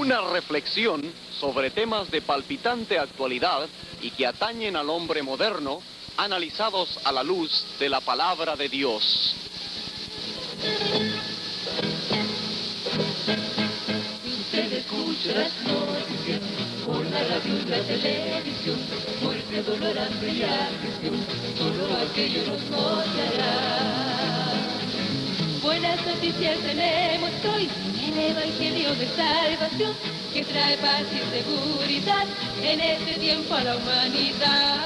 Una reflexión sobre temas de palpitante actualidad y que atañen al hombre moderno, analizados a la luz de la palabra de Dios. Usted escucha las noticias por la radio y la televisión, muerte, dolor, hambre y aflicción, solo aquello nos mostrará. Buenas noticias tenemos hoy, el Evangelio de salvación, que trae paz y seguridad en este tiempo a la humanidad.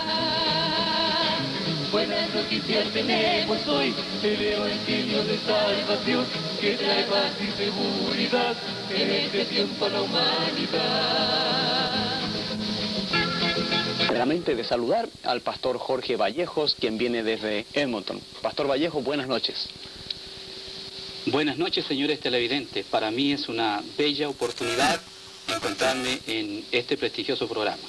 Buenas noticias tenemos hoy, el Evangelio de salvación, que trae paz y seguridad en este tiempo a la humanidad. Realmente de saludar al pastor Jorge Vallejos, quien viene desde Edmonton. Pastor Vallejos, buenas noches. Buenas noches, señores televidentes. Para mí es una bella oportunidad encontrarme en este prestigioso programa.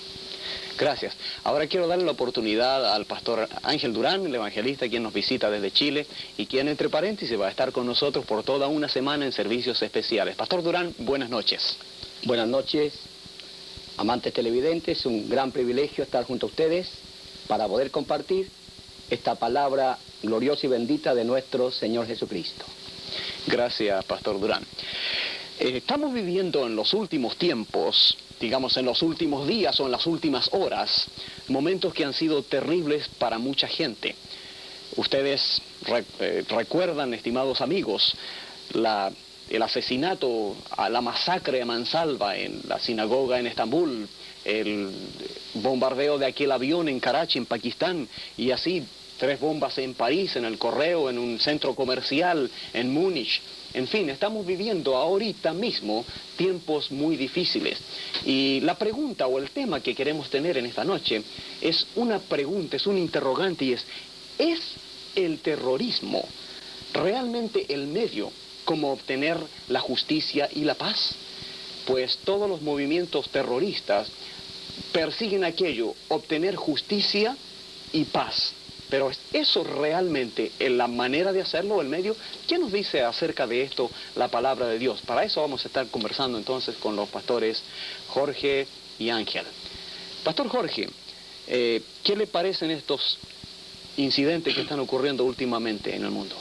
Gracias. Ahora quiero darle la oportunidad al pastor Ángel Durán, el evangelista, quien nos visita desde Chile y quien, entre paréntesis, va a estar con nosotros por toda una semana en servicios especiales. Pastor Durán, buenas noches. Buenas noches, amantes televidentes. Es un gran privilegio estar junto a ustedes para poder compartir esta palabra gloriosa y bendita de nuestro Señor Jesucristo. Gracias, pastor Durán. Estamos viviendo en los últimos tiempos, digamos en los últimos días o en las últimas horas, momentos que han sido terribles para mucha gente. Ustedes recuerdan, estimados amigos, el asesinato, la masacre a mansalva en la sinagoga en Estambul, el bombardeo de aquel avión en Karachi, en Pakistán, y así 3 bombas en París, en el Correo, en un centro comercial, en Múnich. En fin, estamos viviendo ahorita mismo tiempos muy difíciles. Y la pregunta o el tema que queremos tener en esta noche es una pregunta, es un interrogante y ¿es el terrorismo realmente el medio como obtener la justicia y la paz? Pues todos los movimientos terroristas persiguen aquello, obtener justicia y paz. Pero ¿es eso realmente la manera de hacerlo, el medio? ¿Qué nos dice acerca de esto la palabra de Dios? Para eso vamos a estar conversando entonces con los pastores Jorge y Ángel. Pastor Jorge, ¿qué le parecen estos incidentes que están ocurriendo últimamente en el mundo?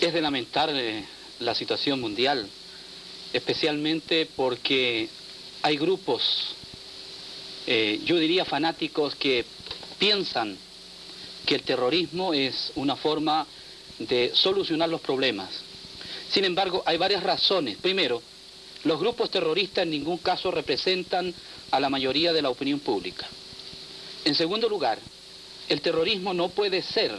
Es de lamentar la situación mundial, especialmente porque hay grupos, yo diría fanáticos, que piensan que el terrorismo es una forma de solucionar los problemas. Sin embargo, hay varias razones. Primero, los grupos terroristas en ningún caso representan a la mayoría de la opinión pública. En segundo lugar, el terrorismo no puede ser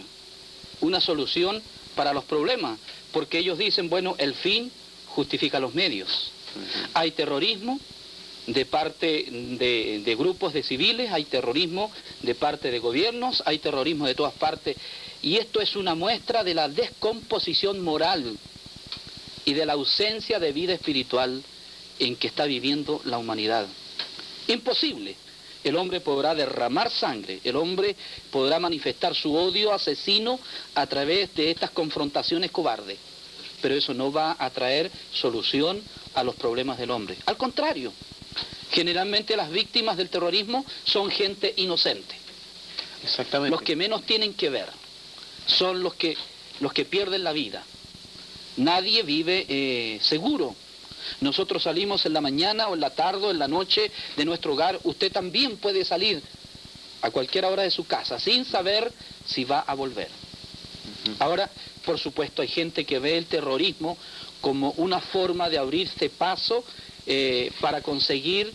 una solución para los problemas, porque ellos dicen, bueno, el fin justifica los medios. Hay terrorismo de parte de grupos de civiles, hay terrorismo de parte de gobiernos, hay terrorismo de todas partes, y esto es una muestra de la descomposición moral y de la ausencia de vida espiritual en que está viviendo la humanidad. Imposible. El hombre podrá derramar sangre, el hombre podrá manifestar su odio asesino a través de estas confrontaciones cobardes, pero eso no va a traer solución a los problemas del hombre. Al contrario, generalmente las víctimas del terrorismo son gente inocente. Exactamente. Los que menos tienen que ver son los que pierden la vida. Nadie vive seguro. Nosotros salimos en la mañana o en la tarde o en la noche de nuestro hogar. Usted también puede salir a cualquier hora de su casa sin saber si va a volver. Ahora, por supuesto, hay gente que ve el terrorismo como una forma de abrirse paso para conseguir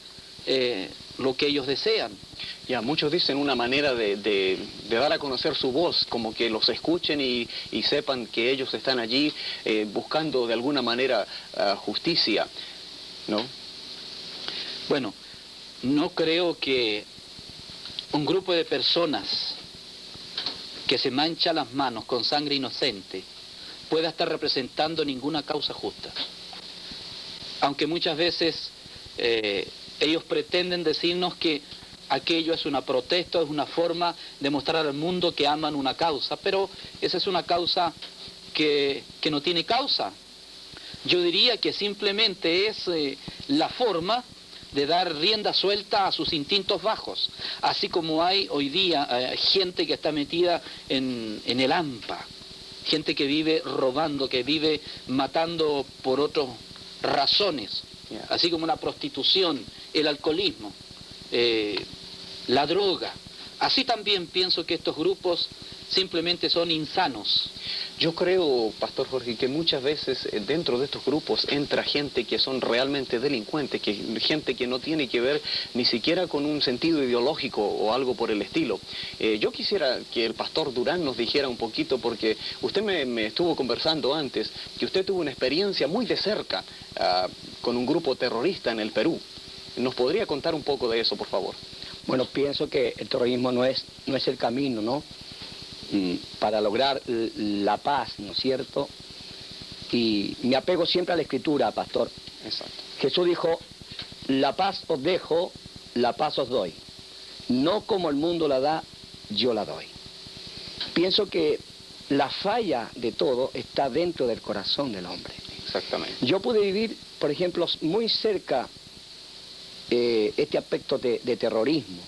lo que ellos desean. Ya, muchos dicen una manera de dar a conocer su voz, como que los escuchen y sepan que ellos están allí buscando de alguna manera justicia, ¿no? Bueno, no creo que un grupo de personas que se mancha las manos con sangre inocente pueda estar representando ninguna causa justa. Aunque muchas veces ellos pretenden decirnos que aquello es una protesta, es una forma de mostrar al mundo que aman una causa, pero esa es una causa que no tiene causa. Yo diría que simplemente es la forma de dar rienda suelta a sus instintos bajos, así como hay hoy día gente que está metida en el hampa, gente que vive robando, que vive matando por otras razones, así como la prostitución, el alcoholismo, la droga. Así también pienso que estos grupos simplemente son insanos. Yo creo, Pastor Jorge, que muchas veces dentro de estos grupos entra gente que son realmente delincuentes, gente que no tiene que ver ni siquiera con un sentido ideológico o algo por el estilo. Yo quisiera que el Pastor Durán nos dijera un poquito, porque usted me estuvo conversando antes, que usted tuvo una experiencia muy de cerca con un grupo terrorista en el Perú. ¿Nos podría contar un poco de eso, por favor? Bueno, pienso que el terrorismo no es el camino, ¿no?, para lograr la paz, ¿no es cierto? Y me apego siempre a la Escritura, Pastor. Exacto. Jesús dijo, la paz os dejo, la paz os doy. No como el mundo la da, yo la doy. Pienso que la falla de todo está dentro del corazón del hombre. Exactamente. Yo pude vivir, por ejemplo, muy cerca este aspecto de terrorismo.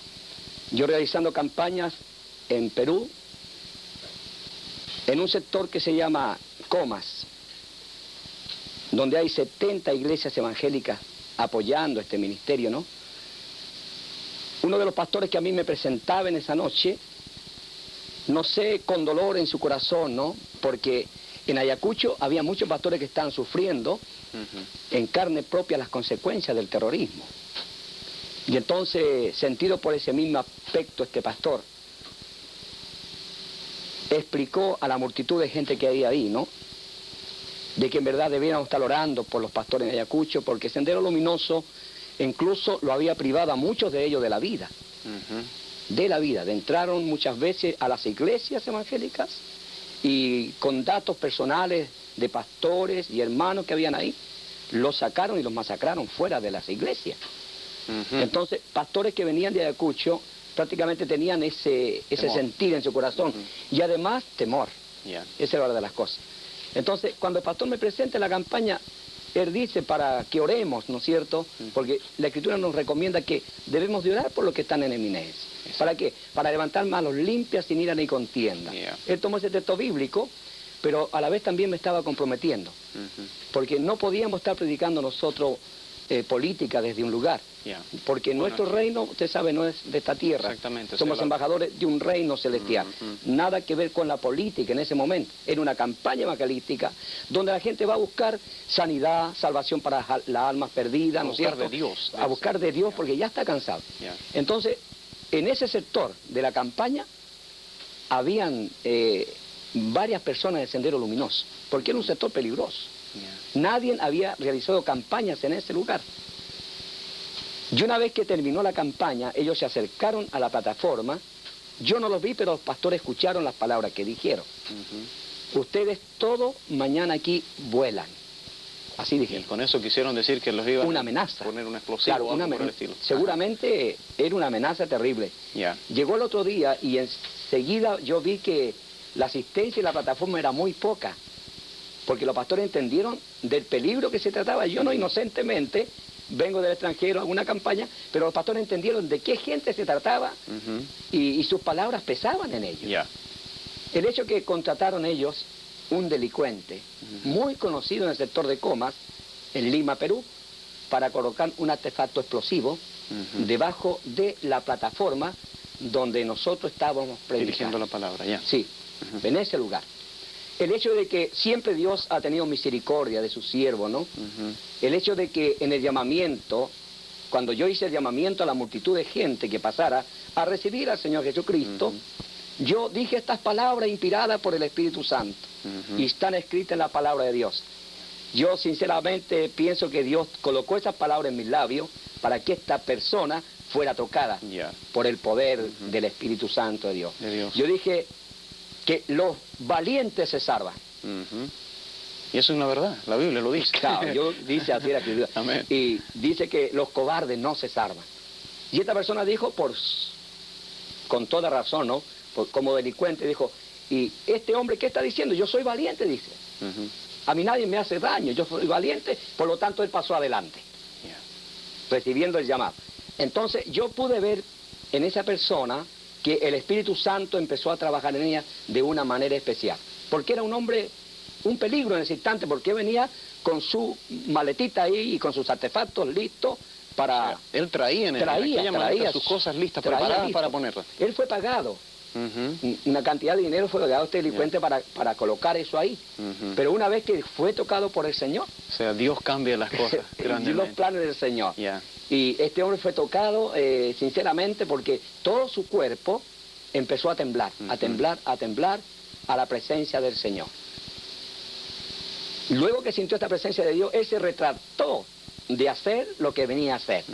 Yo realizando campañas en Perú, en un sector que se llama Comas, donde hay 70 iglesias evangélicas apoyando este ministerio, ¿no? Uno de los pastores que a mí me presentaba en esa noche, no sé, con dolor en su corazón, ¿no? Porque en Ayacucho había muchos pastores que estaban sufriendo en carne propia las consecuencias del terrorismo. Y entonces, sentido por ese mismo aspecto, este pastor explicó a la multitud de gente que había ahí, ¿no?, de que en verdad debíamos estar orando por los pastores en Ayacucho, porque Sendero Luminoso incluso lo había privado a muchos de ellos de la vida. De la vida. Entraron muchas veces a las iglesias evangélicas y con datos personales de pastores y hermanos que habían ahí, los sacaron y los masacraron fuera de las iglesias. Entonces, pastores que venían de Ayacucho prácticamente tenían ese sentir en su corazón y además temor. Esa es la verdad de las cosas. Entonces, cuando el pastor me presenta la campaña, él dice para que oremos, ¿no es cierto? Porque la Escritura nos recomienda que debemos de orar por los que están en eminencia. ¿Para qué? Para levantar manos limpias sin ira ni contienda. Él tomó ese texto bíblico, pero a la vez también me estaba comprometiendo. Porque no podíamos estar predicando nosotros política desde un lugar. Porque nuestro reino, usted sabe, no es de esta tierra. Exactamente. Somos embajadores de un reino celestial. Nada que ver con la política en ese momento. Era una campaña evangelística donde la gente va a buscar sanidad, salvación para las almas perdidas, ¿no es cierto? A buscar de Dios. A buscar de Dios porque ya está cansado. Entonces, en ese sector de la campaña habían varias personas de Sendero Luminoso, porque era un sector peligroso. Nadie había realizado campañas en ese lugar. Y una vez que terminó la campaña, ellos se acercaron a la plataforma. Yo no los vi, pero los pastores escucharon las palabras que dijeron. Ustedes todos mañana aquí vuelan. Así dijeron. Y con eso quisieron decir que los iban una amenaza. A poner un explosivo, claro, o algo por el estilo. Seguramente era una amenaza terrible. Llegó el otro día y enseguida yo vi que la asistencia y la plataforma era muy poca. Porque los pastores entendieron del peligro que se trataba. Yo no inocentemente vengo del extranjero a una campaña, pero los pastores entendieron de qué gente se trataba y sus palabras pesaban en ellos. El hecho que contrataron ellos un delincuente muy conocido en el sector de Comas, en Lima, Perú, para colocar un artefacto explosivo debajo de la plataforma donde nosotros estábamos predicando. Dirigiendo la palabra, Sí, en ese lugar. El hecho de que siempre Dios ha tenido misericordia de su siervo, ¿no? El hecho de que en el llamamiento, cuando yo hice el llamamiento a la multitud de gente que pasara a recibir al Señor Jesucristo, yo dije estas palabras inspiradas por el Espíritu Santo y están escritas en la palabra de Dios. Yo sinceramente pienso que Dios colocó esas palabras en mis labios para que esta persona fuera tocada por el poder del Espíritu Santo de Dios. Yo dije que los valientes se salvan. Y eso es una verdad, la Biblia lo dice. Claro, dice así la Escritura. Y dice que los cobardes no se salvan. Y esta persona dijo, con toda razón, ¿no? Como delincuente, dijo, y este hombre, ¿qué está diciendo? Yo soy valiente, dice. a mí nadie me hace daño, yo soy valiente, por lo tanto él pasó adelante, recibiendo el llamado. Entonces yo pude ver en esa persona que el Espíritu Santo empezó a trabajar en ella de una manera especial, porque era un hombre, un peligro en ese instante, porque venía con su maletita ahí y con sus artefactos listos para... Él traía en aquella maleta sus cosas listas, preparadas para ponerlas. Él fue pagado. Una cantidad de dinero fue pagado a este delincuente para colocar eso ahí. Pero una vez que fue tocado por el Señor... O sea, Dios cambia las cosas grandemente. Los planes del Señor. Y este hombre fue tocado sinceramente porque todo su cuerpo empezó a temblar, a temblar, a temblar a la presencia del Señor. Luego que sintió esta presencia de Dios, él se retrató de hacer lo que venía a hacer.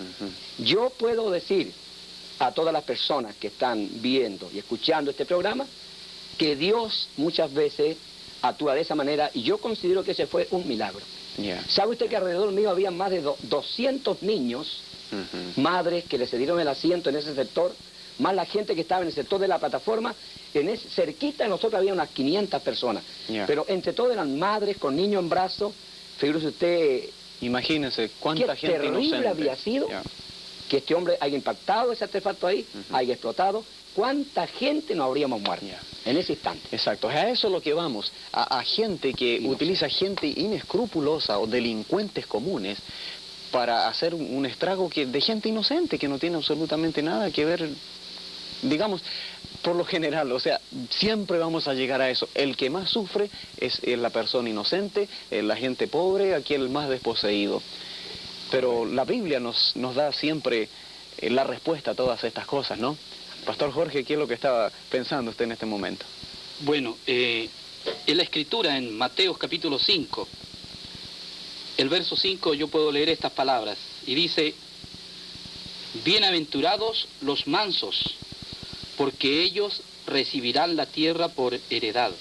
Yo puedo decir a todas las personas que están viendo y escuchando este programa que Dios muchas veces actúa de esa manera, y yo considero que ese fue un milagro. ¿Sabe usted que alrededor mío había más de 200 niños, madres que le cedieron el asiento en ese sector, más la gente que estaba en el sector de la plataforma? Cerquita de nosotros había unas 500 personas, pero entre todos eran madres con niños en brazos. Figúrese usted, imagínense cuánta gente terrible inocente había sido que este hombre haya impactado ese artefacto ahí, haya explotado. ¿Cuánta gente no habríamos muerto en ese instante? Exacto, a eso es lo que vamos, a gente que utiliza gente inescrupulosa o delincuentes comunes para hacer un estrago de gente inocente que no tiene absolutamente nada que ver, digamos, por lo general. O sea, siempre vamos a llegar a eso. El que más sufre es la persona inocente, la gente pobre, aquí el más desposeído. Pero la Biblia nos da siempre la respuesta a todas estas cosas, ¿no? Pastor Jorge, ¿qué es lo que estaba pensando usted en este momento? Bueno, en la Escritura, en Mateo capítulo 5, el verso 5, yo puedo leer estas palabras, y dice: bienaventurados los mansos, porque ellos recibirán la tierra por heredad.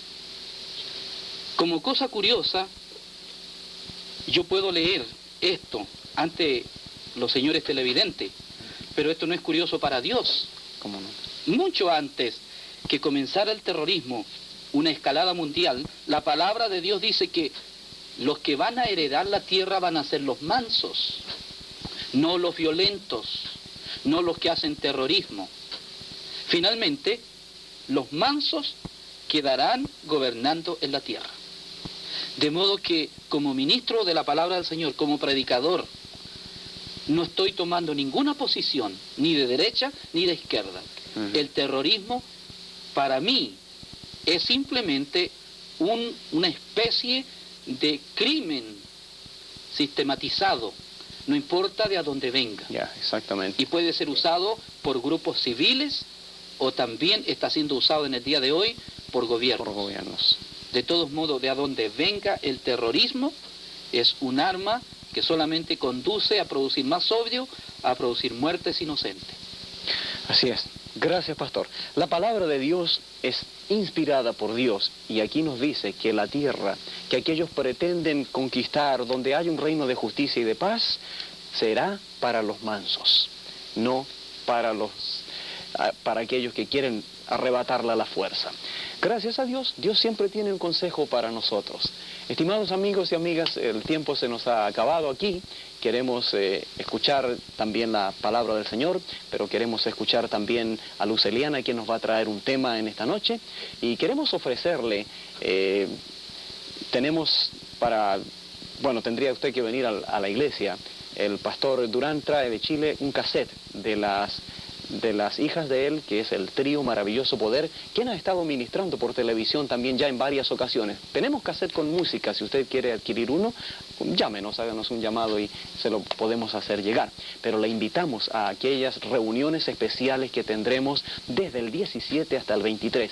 Como cosa curiosa, yo puedo leer esto ante los señores televidentes, pero esto no es curioso para Dios. ¿Cómo no? Mucho antes que comenzara el terrorismo, una escalada mundial, la palabra de Dios dice que los que van a heredar la tierra van a ser los mansos, no los violentos, no los que hacen terrorismo. Finalmente, los mansos quedarán gobernando en la tierra. De modo que, como ministro de la palabra del Señor, como predicador, no estoy tomando ninguna posición, ni de derecha ni de izquierda. El terrorismo, para mí, es simplemente una especie de crimen sistematizado, no importa de a dónde venga. Exactamente. Y puede ser usado por grupos civiles, o también está siendo usado en el día de hoy por gobiernos. Por gobiernos. De todos modos, de a donde venga el terrorismo, es un arma que solamente conduce a producir más odio, a producir muertes inocentes. Así es. Gracias, pastor. La palabra de Dios es inspirada por Dios, y aquí nos dice que la tierra que aquellos pretenden conquistar, donde hay un reino de justicia y de paz, será para los mansos, no para aquellos que quieren arrebatarla a la fuerza. Gracias a Dios, Dios siempre tiene un consejo para nosotros. Estimados amigos y amigas, el tiempo se nos ha acabado aquí. Queremos escuchar también la palabra del Señor, pero queremos escuchar también a Luz Eliana, quien nos va a traer un tema en esta noche. Y queremos ofrecerle, tendría usted que venir a la iglesia. El pastor Durán trae de Chile un cassette de las hijas de él, que es el trío Maravilloso Poder, quien ha estado ministrando por televisión también ya en varias ocasiones. Tenemos cassette con música, si usted quiere adquirir uno, llámenos, háganos un llamado y se lo podemos hacer llegar. Pero le invitamos a aquellas reuniones especiales que tendremos desde el 17 hasta el 23.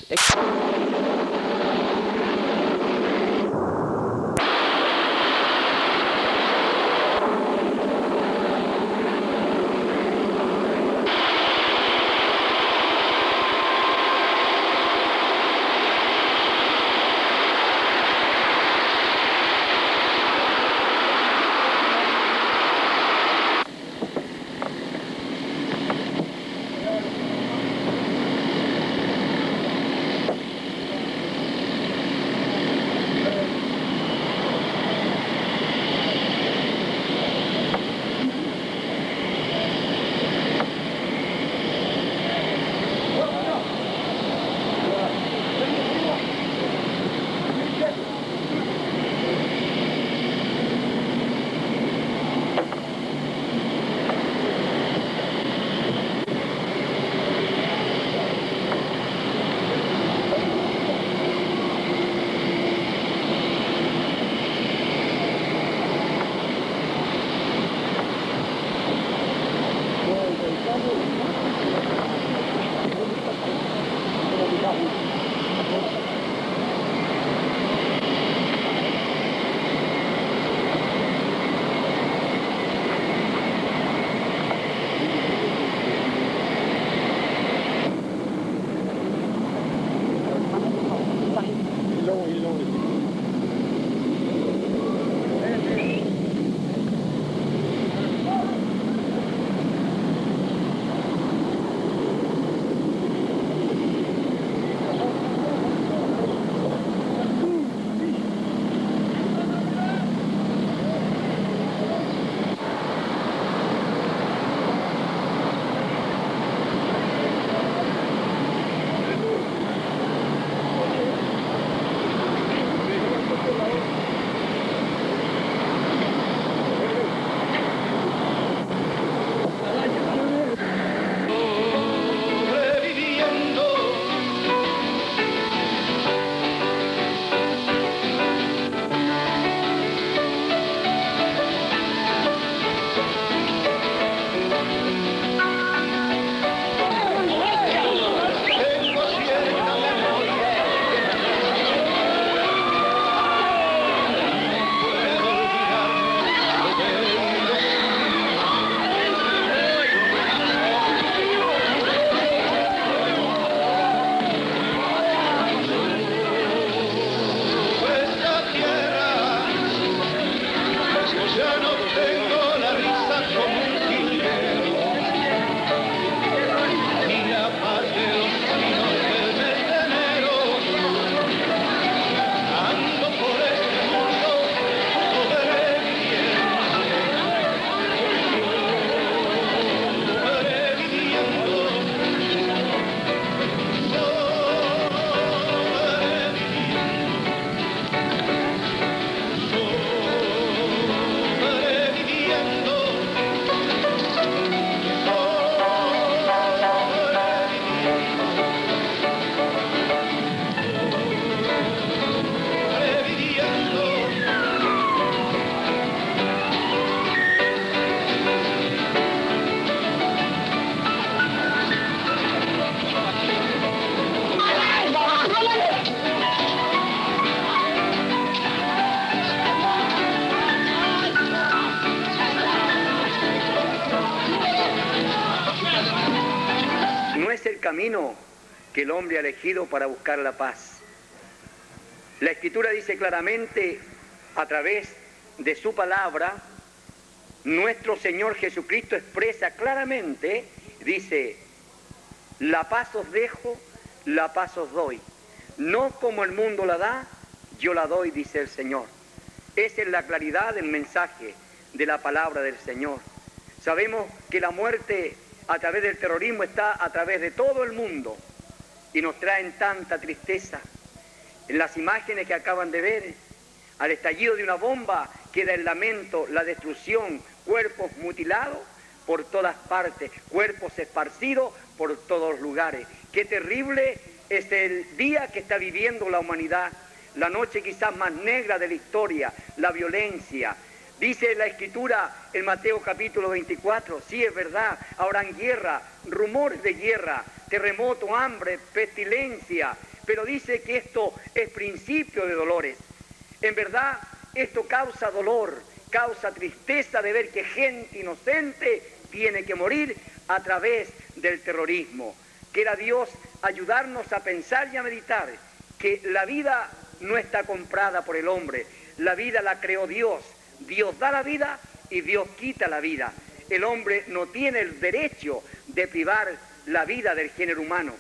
el camino que el hombre ha elegido para buscar la paz. La Escritura dice claramente, a través de su palabra, nuestro Señor Jesucristo expresa claramente, dice, la paz os dejo, la paz os doy. No como el mundo la da, yo la doy, dice el Señor. Esa es la claridad del mensaje de la palabra del Señor. Sabemos que la muerte a través del terrorismo está a través de todo el mundo y nos traen tanta tristeza. En las imágenes que acaban de ver, al estallido de una bomba queda el lamento, la destrucción, cuerpos mutilados por todas partes, cuerpos esparcidos por todos los lugares. Qué terrible es el día que está viviendo la humanidad, la noche quizás más negra de la historia, la violencia. Dice la Escritura en Mateo capítulo 24, sí es verdad, habrán guerra, rumores de guerra, terremoto, hambre, pestilencia, pero dice que esto es principio de dolores. En verdad, esto causa dolor, causa tristeza de ver que gente inocente tiene que morir a través del terrorismo. Quiera Dios ayudarnos a pensar y a meditar que la vida no está comprada por el hombre, la vida la creó Dios. Dios da la vida y Dios quita la vida. El hombre no tiene el derecho de privar la vida del género humano.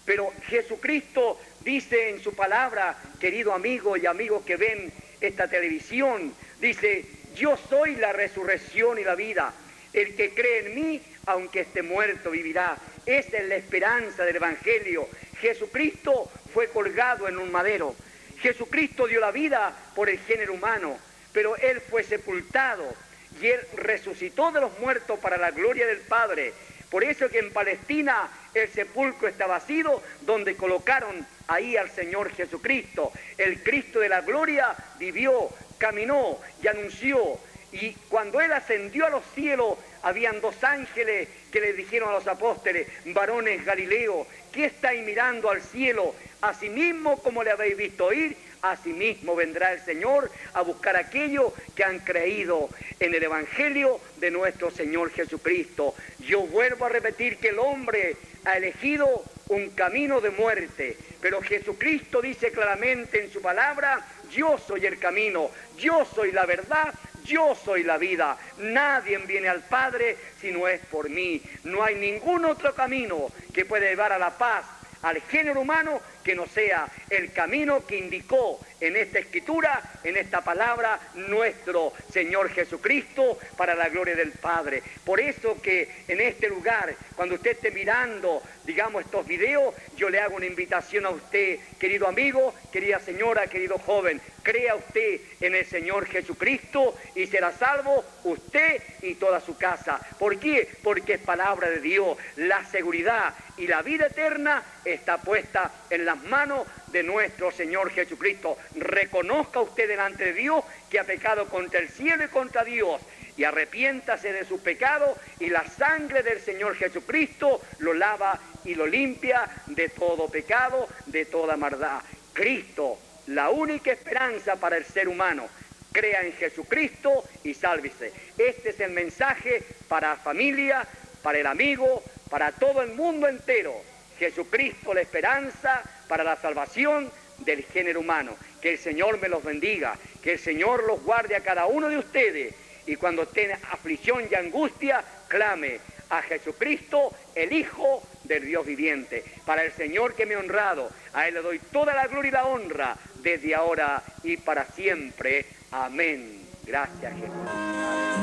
Pero Jesucristo dice en su palabra, querido amigo y amigos que ven esta televisión, dice, yo soy la resurrección y la vida. El que cree en mí, aunque esté muerto, vivirá. Esa es la esperanza del Evangelio. Jesucristo fue colgado en un madero. Jesucristo dio la vida por el género humano, pero Él fue sepultado y Él resucitó de los muertos para la gloria del Padre. Por eso que en Palestina el sepulcro está vacío, donde colocaron ahí al Señor Jesucristo. El Cristo de la gloria vivió, caminó y anunció. Y cuando Él ascendió a los cielos, habían dos ángeles que le dijeron a los apóstoles, varones Galileo, ¿qué estáis mirando al cielo? Asimismo como le habéis visto ir, asimismo vendrá el Señor a buscar a aquellos que han creído en el Evangelio de nuestro Señor Jesucristo. Yo vuelvo a repetir que el hombre ha elegido un camino de muerte, pero Jesucristo dice claramente en su palabra, yo soy el camino, yo soy la verdad, yo soy la vida. Nadie viene al Padre si no es por mí. No hay ningún otro camino que pueda llevar a la paz al género humano que no sea el camino que indicó en esta Escritura, en esta palabra, nuestro Señor Jesucristo, para la gloria del Padre. Por eso que en este lugar, cuando usted esté mirando, digamos, estos videos, yo le hago una invitación a usted, querido amigo, querida señora, querido joven, crea usted en el Señor Jesucristo y será salvo usted y toda su casa. ¿Por qué? Porque es palabra de Dios. La seguridad y la vida eterna está puesta en las manos de nuestro Señor Jesucristo. Reconozca usted delante de Dios que ha pecado contra el cielo y contra Dios, y arrepiéntase de su pecado, y la sangre del Señor Jesucristo lo lava y lo limpia de todo pecado, de toda maldad. Cristo, la única esperanza para el ser humano. Crea en Jesucristo y sálvese. Este es el mensaje para la familia, para el amigo, para todo el mundo entero. Jesucristo, la esperanza para la salvación del género humano. Que el Señor me los bendiga, que el Señor los guarde a cada uno de ustedes, y cuando esté en aflicción y angustia, clame a Jesucristo, el Hijo del Dios viviente. Para el Señor que me ha honrado, a Él le doy toda la gloria y la honra, desde ahora y para siempre. Amén. Gracias, Jesús.